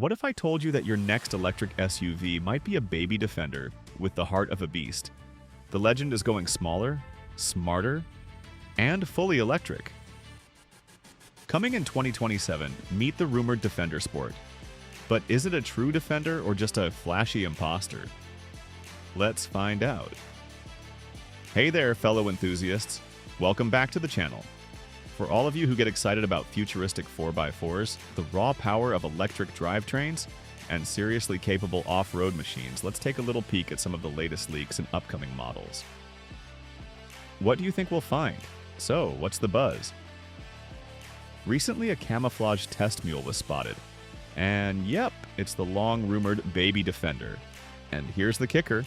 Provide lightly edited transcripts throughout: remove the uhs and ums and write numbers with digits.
What if I told you that your next electric SUV might be a baby Defender with the heart of a beast? The legend is going smaller, smarter, and fully electric. Coming in 2027, meet the rumored Defender Sport. But is it a true Defender or just a flashy imposter? Let's find out. Hey there, fellow enthusiasts. Welcome back to the channel. For all of you who get excited about futuristic 4x4s, the raw power of electric drivetrains, and seriously capable off-road machines, let's take a little peek at some of the latest leaks and upcoming models. What do you think we'll find? So, what's the buzz? Recently, a camouflage test mule was spotted. And yep, it's the long-rumored Baby Defender. And here's the kicker.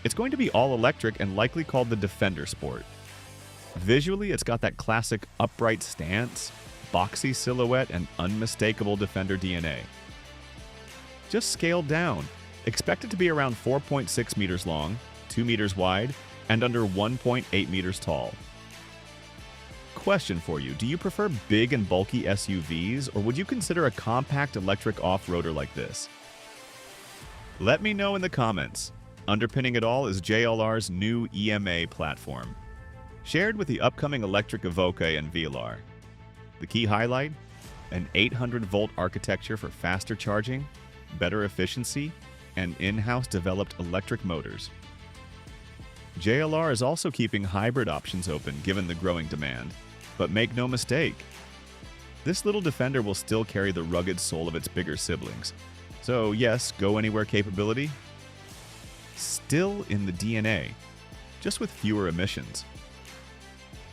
It's going to be all-electric and likely called the Defender Sport. Visually, it's got that classic upright stance, boxy silhouette, and unmistakable Defender DNA. Just scaled down. Expect it to be around 4.6 meters long, 2 meters wide, and under 1.8 meters tall. Question for you, do you prefer big and bulky SUVs, or would you consider a compact electric off-roader like this? Let me know in the comments. Underpinning it all is JLR's new EMA platform, shared with the upcoming electric Evoque and VLR. The key highlight? An 800-volt architecture for faster charging, better efficiency, and in-house developed electric motors. JLR is also keeping hybrid options open given the growing demand. But make no mistake, this little Defender will still carry the rugged soul of its bigger siblings. So yes, go-anywhere capability, still in the DNA, just with fewer emissions.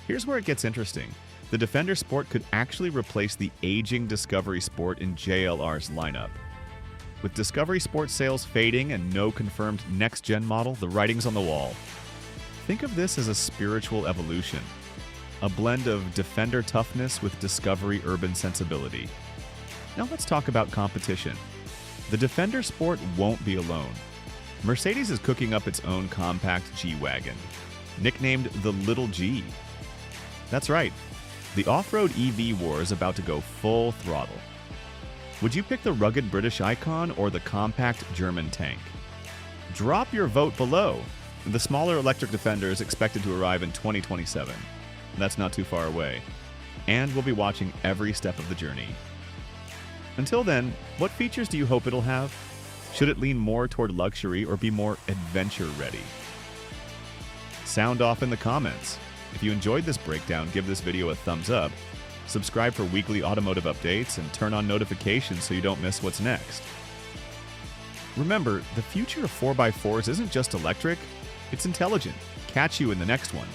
Here's where it gets interesting. The Defender Sport could actually replace the aging Discovery Sport in JLR's lineup. With Discovery Sport sales fading and no confirmed next-gen model, the writing's on the wall. Think of this as a spiritual evolution, a blend of Defender toughness with Discovery urban sensibility. Now let's talk about competition. The Defender Sport won't be alone. Mercedes is cooking up its own compact G-Wagon, nicknamed the Little G. That's right, the off-road EV war is about to go full throttle. Would you pick the rugged British icon or the compact German tank? Drop your vote below. The smaller electric Defender is expected to arrive in 2027. That's not too far away. And we'll be watching every step of the journey. Until then, what features do you hope it'll have? Should it lean more toward luxury or be more adventure-ready? Sound off in the comments. If you enjoyed this breakdown, give this video a thumbs up, subscribe for weekly automotive updates, and turn on notifications so you don't miss what's next. Remember, the future of 4x4s isn't just electric, it's intelligent. Catch you in the next one.